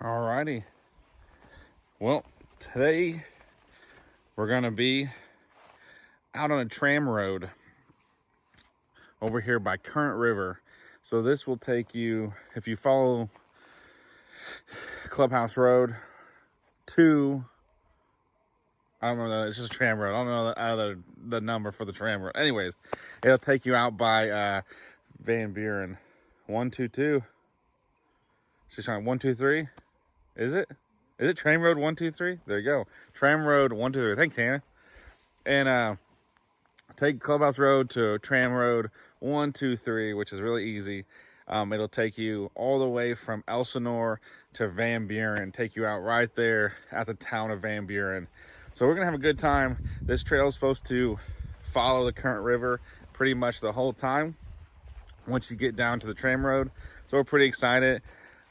Alrighty. Well, today we're gonna be out on a tram road over here by Current River. So this will take you, if you follow Clubhouse Road to, I don't know, it's just a tram road. I don't know the number for the tram road. Anyways, it'll take you out by Van Buren. 122. She's trying 123. Is it Tram Road 123? There you go. Tram Road 123. Thanks, Hannah. And take Clubhouse Road to Tram Road 123, which is really easy. It'll take you all the way from Elsinore to Van Buren, take you out right there at the town of Van Buren. So we're gonna have a good time. This trail is supposed to follow the Current River pretty much the whole time once you get down to the tram road. So we're pretty excited.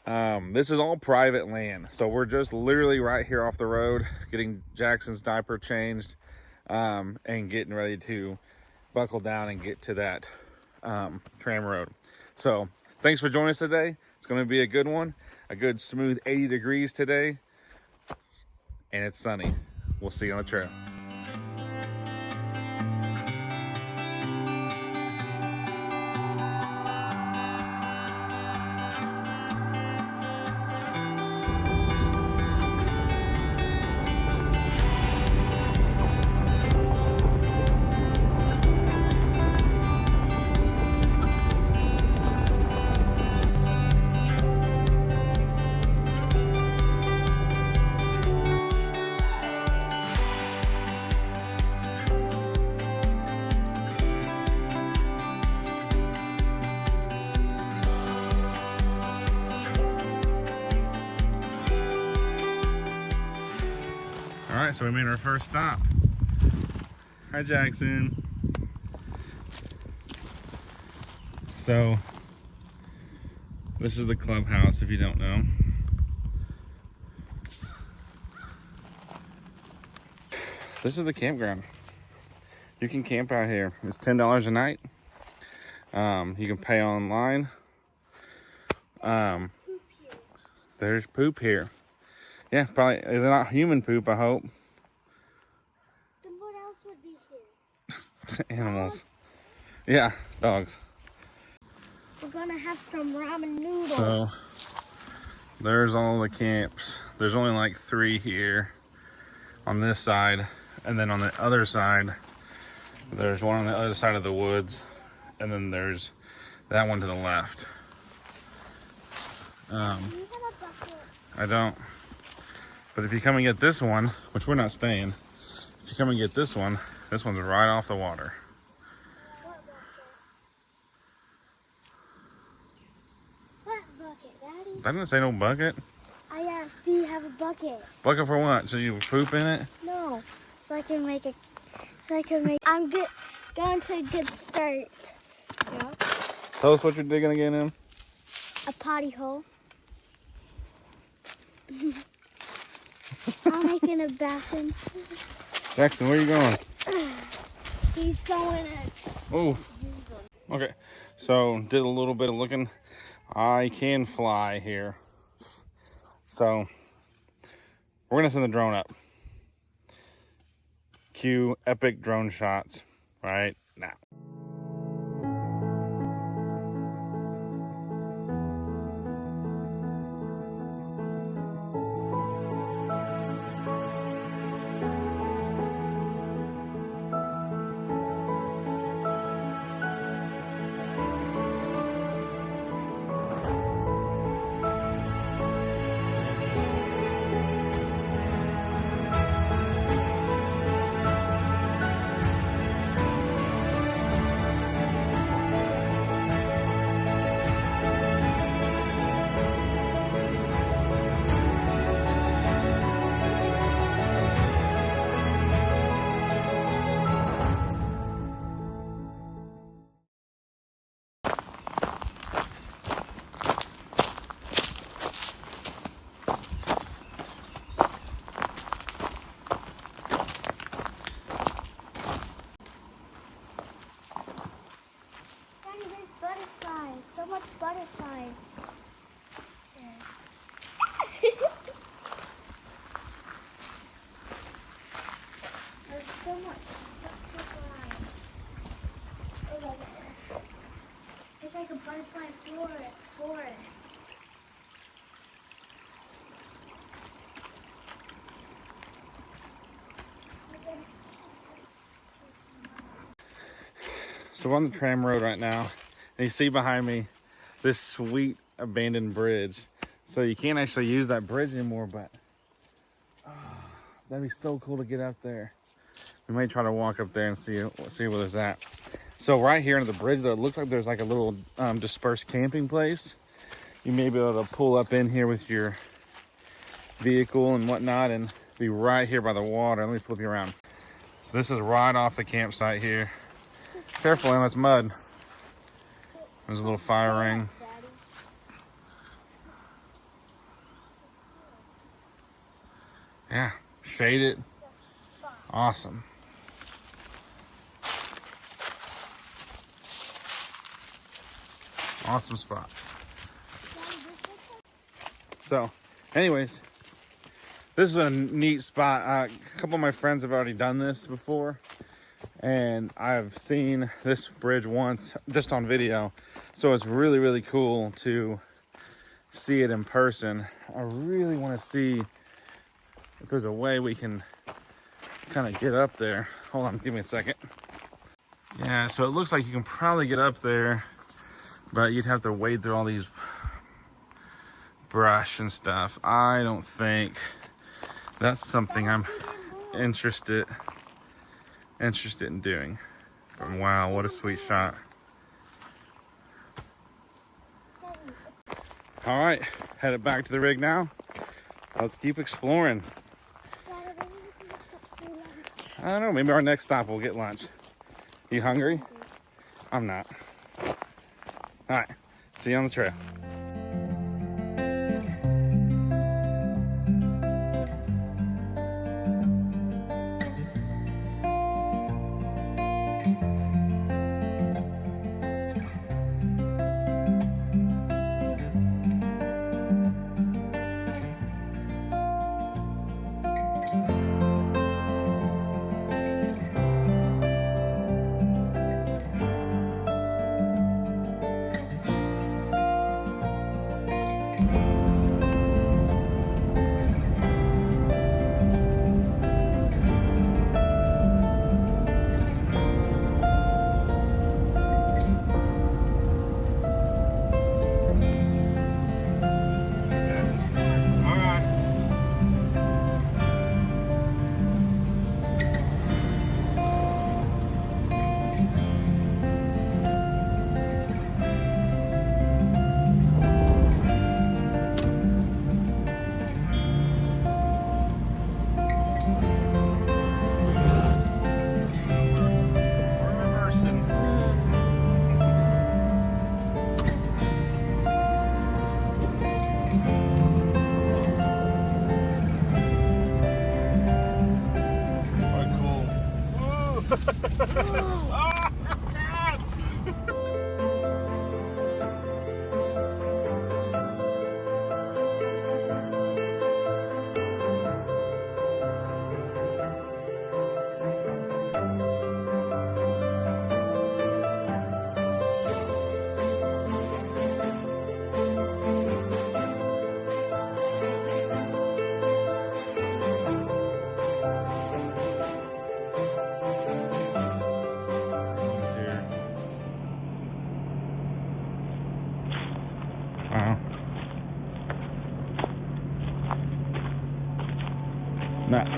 This is all private land, so we're just literally right here off the road getting Jackson's diaper changed and getting ready to buckle down and get to that tram road. So thanks for joining us today. It's going to be a good one, a good smooth 80 degrees today, and it's sunny. We'll see you on the trail. All right, so we made our first stop. Hi, Jackson. So this is the clubhouse, if you don't know. This is the campground. You can camp out here. It's $10 a night. You can pay online. There's poop here. Yeah, probably. It's not human poop, I hope. Then what else would be here? Animals. Yeah, dogs. We're gonna have some ramen noodles. So, there's all the camps. There's only like 3 here on this side. And then on the other side, there's one on the other side of the woods. And then there's that one to the left. Do you have a bucket? I don't. But if you come and get this one, which we're not staying, if you come and get this one's right off the water. What bucket, Daddy? I didn't say no bucket. I asked, do you have a bucket? Bucket for what? So you poop in it? No, so I can make I'm going to a good start. Yeah. Tell us what you're digging again in. A potty hole. I'm making a bathroom. Jackson, where are you going? He's going at... Oh. Okay. So, did a little bit of looking. I can fly here. So, we're going to send the drone up. Cue epic drone shots right now. So we're on the Tram Road right now, and you see behind me this sweet abandoned bridge. So you can't actually use that bridge anymore, but that'd be so cool to get up there. We might try to walk up there and see what it's at. So right here under the bridge, though, it looks like there's like a little dispersed camping place. You may be able to pull up in here with your vehicle and whatnot and be right here by the water. Let me flip you around. So this is right off the campsite here. Careful, Emma, it's mud. There's a little fire ring. Yeah, shaded. Awesome. Awesome spot. So, anyways, this is a neat spot. A couple of my friends have already done this before, and I've seen this bridge once just on video. So it's really, really cool to see it in person. I really want to see if there's a way we can kind of get up there. Hold on, give me a second. Yeah, so it looks like you can probably get up there, but you'd have to wade through all these brush and stuff. I don't think that's something I'm interested in doing. But wow, what a sweet shot. All right, headed back to the rig now. Let's keep exploring. I don't know, maybe our next stop we'll get lunch. You hungry? I'm not. All right, see you on the trail. Nice.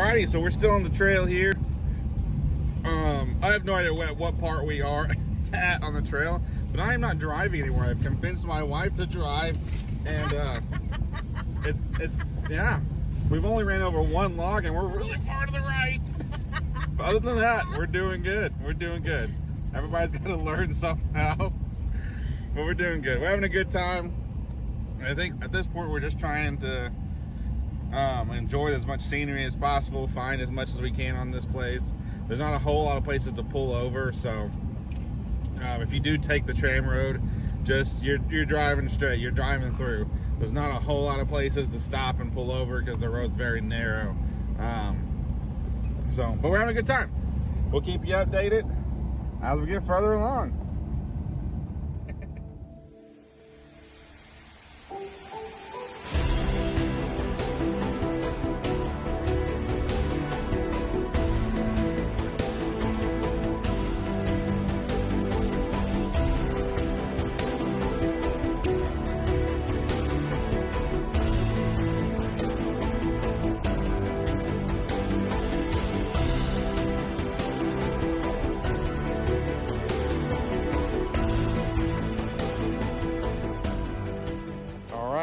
Alrighty, so we're still on the trail here. I have no idea what part we are at on the trail, but I am not driving anymore. I've convinced my wife to drive, and yeah, we've only ran over one log, and we're really far to the right. But other than that, we're doing good. We're doing good. Everybody's got to learn somehow, but we're doing good. We're having a good time. I think at this point we're just trying to enjoy as much scenery as possible, find as much as we can on this place. There's not a whole lot of places to pull over, so if you do take the tram road, just you're driving straight, you're driving through. There's not a whole lot of places to stop and pull over because the road's very narrow. But we're having a good time. We'll keep you updated as we get further along.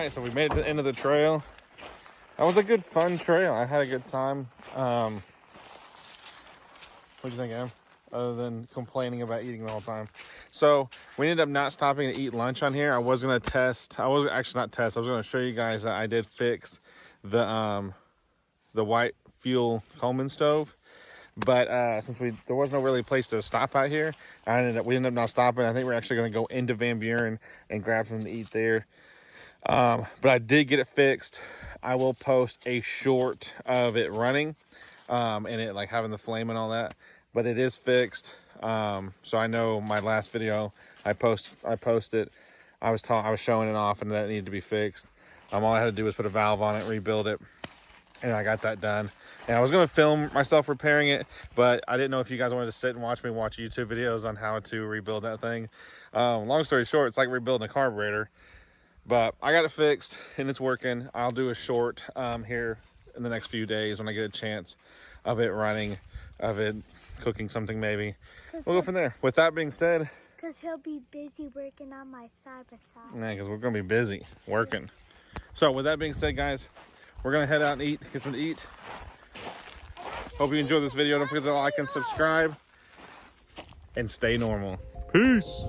So we made it to the end of the trail. That was a good, fun trail. I had a good time. What'd you think, Em? Other than complaining about eating the whole time. So we ended up not stopping to eat lunch on here. I was gonna test. I was actually not test. I was gonna show you guys that I did fix the white fuel Coleman stove. But since there was no really place to stop out here, we ended up not stopping. I think we're actually gonna go into Van Buren and grab something to eat there. But I did get it fixed. I will post a short of it running, and it like having the flame and all that, but it is fixed. So I know my last video I posted, I was showing it off and that it needed to be fixed. All I had to do was put a valve on it, rebuild it, and I got that done. And I was going to film myself repairing it, but I didn't know if you guys wanted to sit and watch me watch YouTube videos on how to rebuild that thing. Long story short, it's like rebuilding a carburetor. But I got it fixed and it's working. I'll do a short here in the next few days when I get a chance of it running, of it cooking something maybe. We'll go from there. With that being said, because he'll be busy working on my side by side. Yeah, because we're going to be busy working. So with that being said, guys, we're going to head out and eat, get something to eat. Hope you enjoyed this video. Don't forget to like and subscribe and stay normal. Peace.